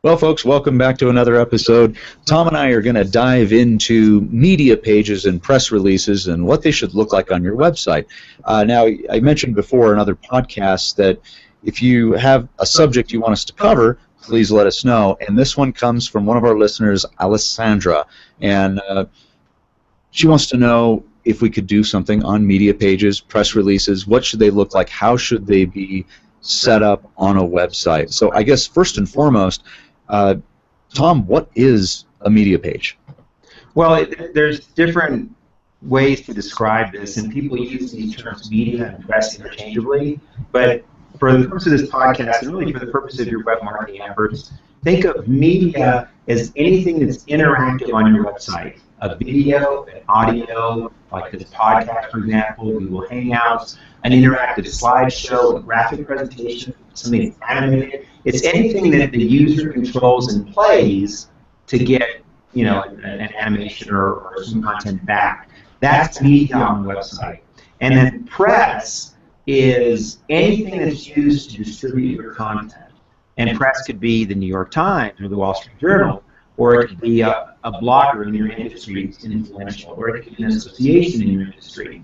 Well, folks, welcome back to another episode. Tom and I are going to dive into media pages and press releases and what they should look like on your website. Now, I mentioned before in other podcasts that if you have a subject you want us to cover, please let us know. And this one comes from one of our listeners, Alessandra. And she wants to know if we could do something on media pages, press releases. What should they look like? How should they be set up on a website? So I guess first and foremost, Tom, what is a media page? Well, there's different ways to describe this, and people use these terms media and press interchangeably. But for the purpose of this podcast, and really for the purpose of your web marketing efforts, think of media as anything that's interactive on your website. A video, an audio, like this podcast, for example, Google Hangouts, an interactive slideshow, a graphic presentation, something animated. It's anything that the user controls and plays to get, an animation or some content back. That's media on the website. And then press is anything that's used to distribute your content. And press could be the New York Times or the Wall Street Journal, or it could be a blogger in your industry that's influential, or it could be an association in your industry.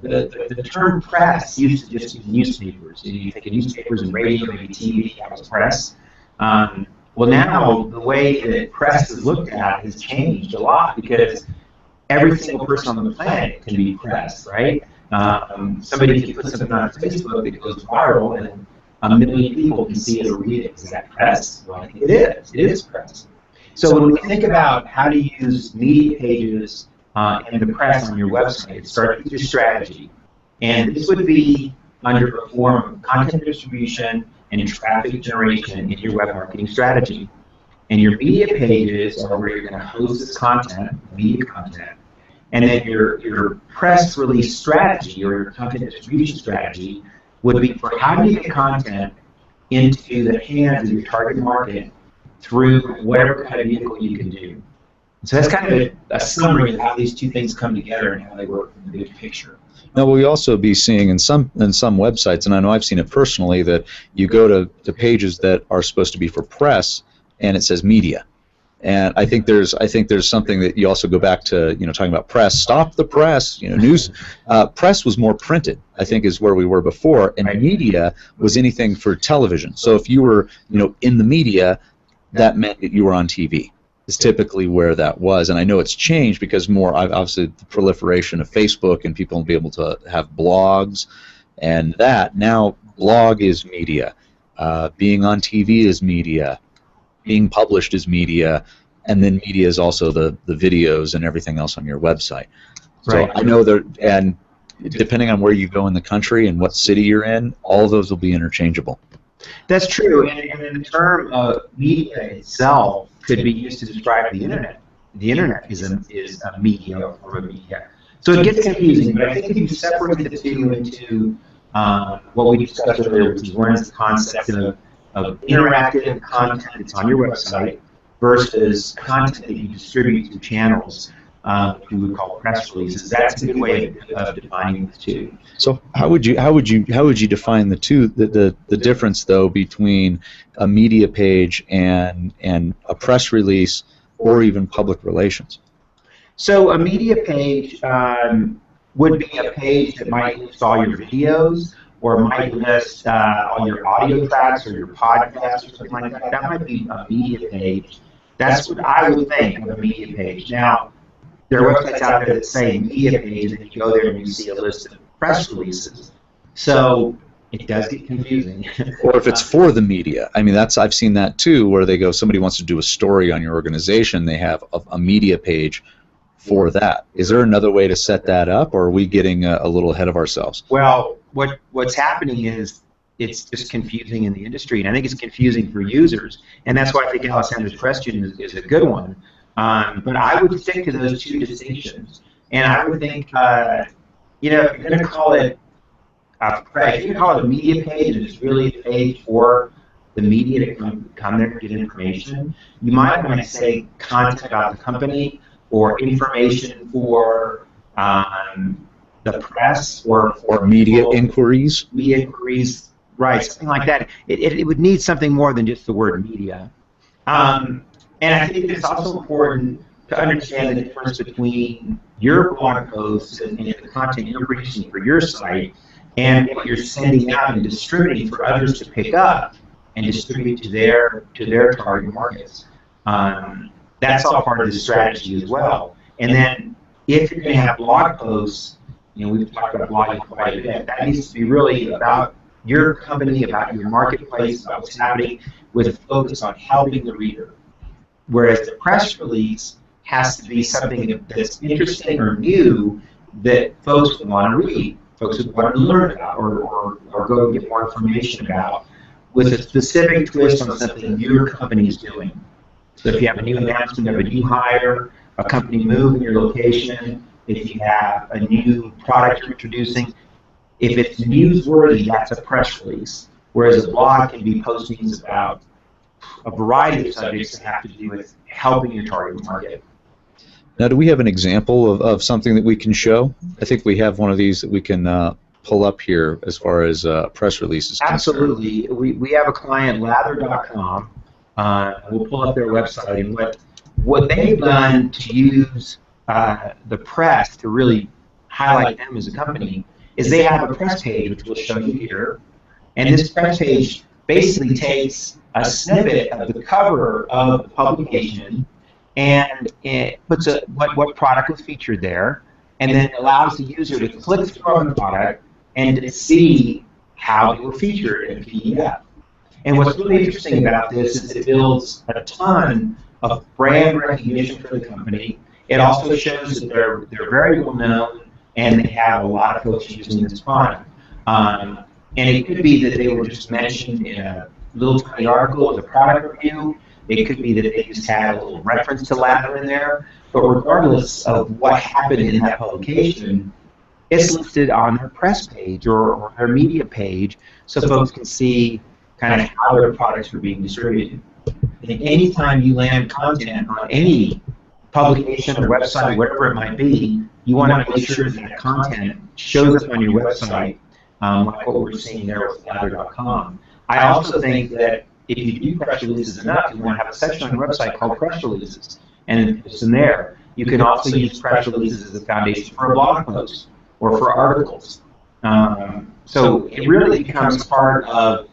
The term press used to just be newspapers. You think of newspapers and radio, maybe TV, that was press. Well, now the way that press is looked at has changed a lot because every single person on the planet can be press, right? Somebody can put something on Facebook that goes viral and a million people can see it or read it. Is that press? Well, I think it is. It is press. So when we think about how to use media pages and the press on your website, it starts with your strategy. And this would be under the form of content distribution and traffic generation in your web marketing strategy. And your media pages are where you're going to host this content, media content. And then your press release strategy or your content distribution strategy would be for how do you get content into the hands of your target market through whatever kind of vehicle you can do. So that's kind of a summary of how these two things come together and how they work in the big picture. Now, we'll also be seeing in some websites, and I know I've seen it personally, that you go to pages that are supposed to be for press, and it says media. And I think there's something that you also go back to, talking about press. Stop the press. News. Press was more printed, I think, is where we were before, and media was anything for television. So if you were, in the media, that meant that you were on TV. Is typically where that was, and I know it's changed because more obviously the proliferation of Facebook and people will be able to have blogs, and that now blog is media, being on TV is media, being published is media, and then media is also the videos and everything else on your website. So I know that, and depending on where you go in the country and what city you're in, all of those will be interchangeable. That's true, and the term media itself could be used to describe the internet. The internet is a media or a media. So it gets confusing, but I think if you separate the two into what we discussed earlier, which is one is the concept of interactive content that's on your website versus content that you distribute through channels, we would call press releases. That's a good way of defining the two. So how would you define the two? The difference though between a media page and a press release or even public relations? So a media page would be a page that might list all your videos or might list all your audio tracks or your podcasts or something like that. That might be a media page. That's what I would think of a media page. Now, there are websites out there that say media page, and you go there and you see a list of press releases. So it does get confusing. Or if it's for the media. I mean, I've seen that too, where they go, somebody wants to do a story on your organization, they have a media page for that. Is there another way to set that up, or are we getting a little ahead of ourselves? Well, what's happening is it's just confusing in the industry, and I think it's confusing for users, and that's why I think Alessandra's question is a good one. But I would stick to those two distinctions, and I would think, if you're going to call it if you call it a media page, and it's really a page for the media to come there to get information, you might want to say content about the company or information for the press or media inquiries. Media inquiries, right? Something like that. It would need something more than just the word media. And I think it's also important to understand the difference between your blog posts and the content you're producing for your site and what you're sending out and distributing for others to pick up and distribute to their target markets. That's all part of the strategy as well. And then if you're going to have blog posts, we've talked about blogging quite a bit, that needs to be really about your company, about your marketplace, about what's happening, with a focus on helping the reader. Whereas the press release has to be something that's interesting or new that folks would want to read, folks would want to learn about, or go and get more information about, with a specific twist on something your company is doing. So if you have a new announcement of a new hire, a company move in your location, if you have a new product you're introducing, if it's newsworthy, that's a press release. Whereas a blog can be postings about a variety of subjects that have to do with helping your target market. Now, do we have an example of something that we can show? I think we have one of these that we can pull up here as far as press releases. Absolutely. We have a client, Lather.com. We'll pull up their website, and what they've done to use the press to really highlight them as a company is they have a press page, which we'll show you here. And this press page basically takes a snippet of the cover of the publication, and it puts what product was featured there, and then allows the user to click through on the product and to see how they were featured in PDF. And what's really interesting about this is it builds a ton of brand recognition for the company. It also shows that they're very well known and they have a lot of folks using this product. And it could be that they were just mentioned in a little tiny article as a product review. It could be that they just had a little reference to Lather in there. But regardless of what happened in that publication, it's listed on their press page or their media page, so folks can see kind of how their products are being distributed. And anytime you land content on any publication or website, whatever it might be, you want to make sure that content shows up on your website, like what we're seeing there with Lather.com. I also think that if you do press releases enough, you want to have a section on your website called press releases. And it's in there. You can also use press releases as a foundation for a blog post or for articles. So it really becomes part of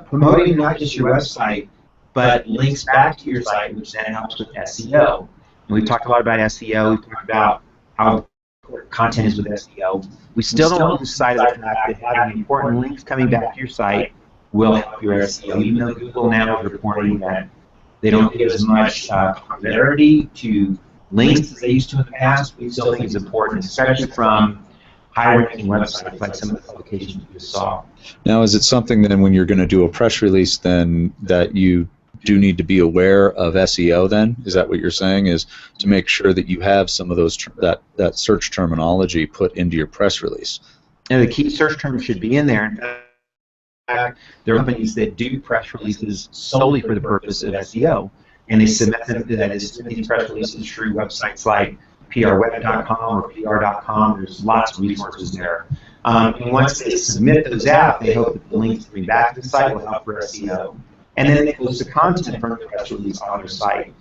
promoting not just your website, but links back to your site, which then helps with SEO. And we've talked a lot about SEO. We've talked about how important content is with SEO. We still don't lose sight of the fact that having important links coming back to your site will help your SEO, even though Google now is reporting that they don't give as much popularity to links as they used to in the past. We still think it's important, especially from high-ranking websites like some of the publications we just saw. Now, is it something then when you're going to do a press release then that you do need to be aware of SEO then? Is that what you're saying, is to make sure that you have some of those that search terminology put into your press release? And the key search terms should be in there. In fact, there are companies that do press releases solely for the purpose of SEO, and they submit them to these press releases through websites like prweb.com or pr.com. There's lots of resources there. And once they submit those out, they hope that the links coming back to the site will help for SEO. And then they post the content from the press release on their site.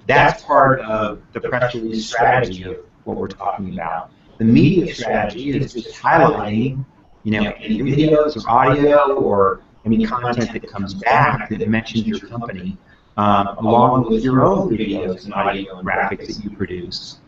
That's part of the press release strategy of what we're talking about. The media strategy is just highlighting, any videos or audio or any content that comes back that mentions your company, along with your own videos and audio and graphics that you produce.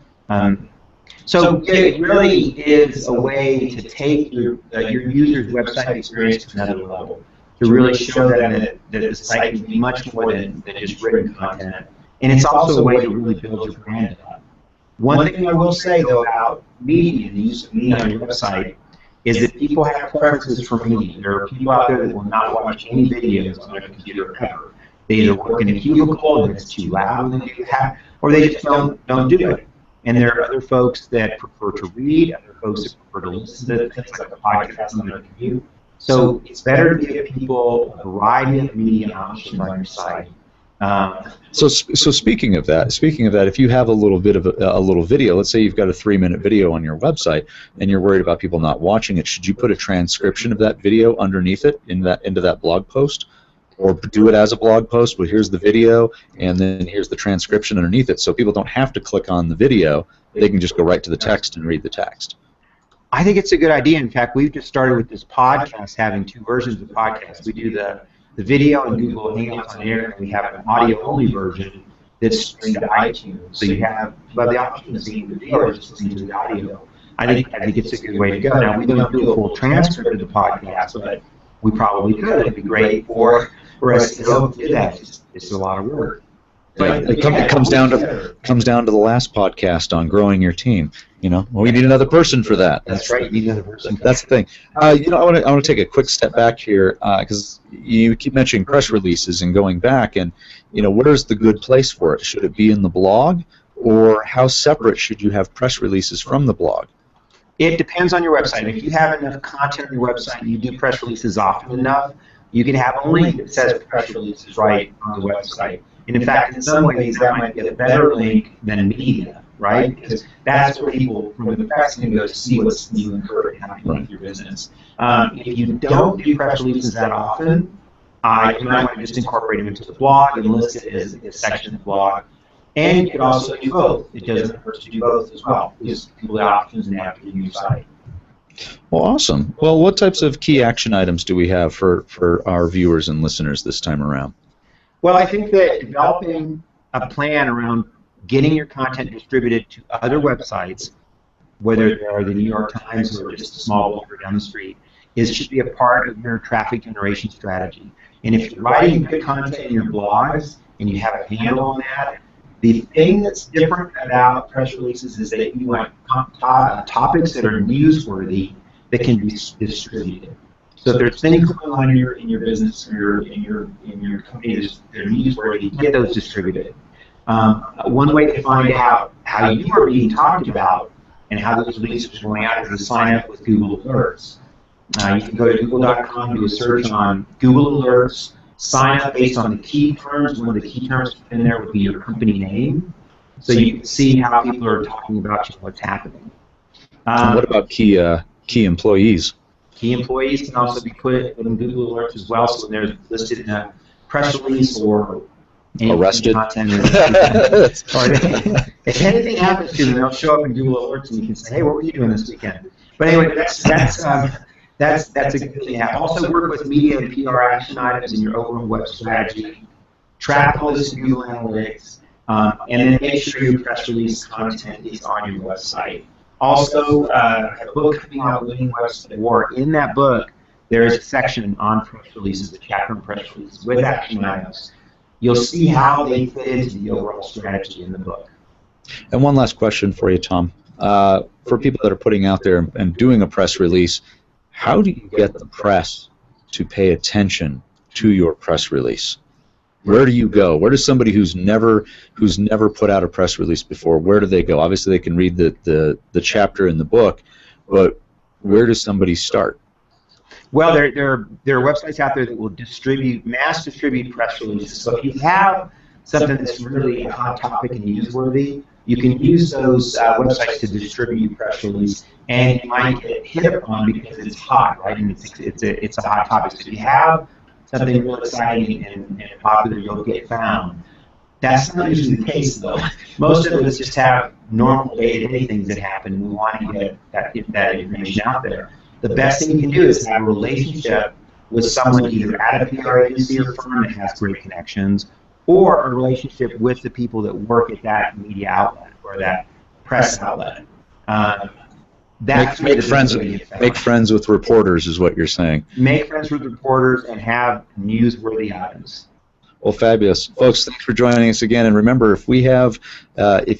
So it really is a way to take your user's website experience to another level, to really show them that the site can be much more than just written content. And it's also a way to really build your brand up. One thing I will say, though, about media and the use of media on your website is that people have preferences for media. There are people out there that will not watch any videos on their computer ever. They either work in a cubicle and it's too loud and they do that, or they just don't do it. And there are other folks that prefer to read, other folks that prefer to listen to things like a podcast on their computer. So it's better to give people a variety of media options on your site. So speaking of that, if you have a little bit of a little video, let's say you've got a 3-minute video on your website, and you're worried about people not watching it, should you put a transcription of that video underneath it into that blog post? or do it as a blog post, but here's the video, and then here's the transcription underneath it, so people don't have to click on the video. They can just go right to the text and read the text. I think it's a good idea. In fact, we've just started with this podcast, having 2 versions of the podcast. We do the video and Google Hangouts on air, and we have an audio-only version that's streamed to iTunes. So you have the option of seeing the video or just listening to the audio. I think it's a good way to go. Now, we don't do a full transcript of the podcast, but we probably could. It'd be great for us to go do that. It's a lot of work. But it comes down to the last podcast on growing your team. We need another person for that. That's right. You need another person. That's the thing. I want to take a quick step back here because you keep mentioning press releases and going back, and where's the good place for it? Should it be in the blog, or how separate should you have press releases from the blog? It depends on your website. If you have enough content on your website, and you do press releases often enough, you can have a link that says press releases right on the website. And in fact, in some ways, that might be a better link than media, right? Because that's where people from the press can go to see what's new and current happening with your business. If you don't do press releases that often, you might want to just incorporate them into the blog and list it as a section of the blog. And you could also do both. It doesn't hurt to do both as well. Because people have options and have to use your site. Well, awesome. Well, what types of key action items do we have for our viewers and listeners this time around? Well, I think that developing a plan around getting your content distributed to other websites, whether they're the New York Times or just a small blogger down the street, should be a part of your traffic generation strategy. And if you're writing good content in your blogs and you have a handle on that, the thing that's different about press releases is that you want topics that are newsworthy that can be distributed. So if there's things going on in your business or in your company that are newsworthy, get those distributed. One way to find out how you are being talked about and how those releases are going out is to sign up with Google Alerts. You can go to google.com, do a search on Google Alerts, sign up based on the key terms. One of the key terms in there would be your company name, so you can see how people are talking about you and what's happening. What about key employees? Key employees can also be put in Google Alerts as well, so when they're listed in a press release or arrested. Content or if anything happens to them, they'll show up in Google Alerts, and you can say, "Hey, what were you doing this weekend?" But anyway, that's a good thing to have. Also, work with media and PR action items in your overall web strategy. Track all this in Google Analytics, and then make sure your press release content is on your website. Also, a book coming out, Winning Website War. In that book, there is a section on press releases, a chapter on press releases with action items. You'll see how they fit into the overall strategy in the book. And one last question for you, Tom. For people that are putting out there and doing a press release, how do you get the press to pay attention to your press release? Where do you go? Where does somebody who's never put out a press release before, where do they go? Obviously, they can read the chapter in the book, but where does somebody start? Well, there are websites out there that will mass distribute press releases. So if you have something that's really a hot topic and newsworthy, you can use those websites to distribute press release, and you might get hit upon because it's hot, right? And it's a hot topic. So if you have something real exciting and popular, you'll get found. That's not usually the case, though. Most of us just have normal day-to-day things that happen, and we want to get that information out there. The best thing you can do is have a relationship with someone either at a PR agency or firm that has great connections, or a relationship with the people that work at that media outlet or that press outlet. Make friends with reporters is what you're saying. Make friends with reporters and have newsworthy items. Well, fabulous. Folks, thanks for joining us again. And remember, if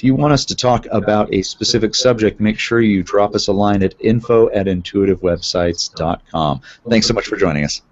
you want us to talk about a specific subject, make sure you drop us a line at info@intuitivewebsites.com. Thanks so much for joining us.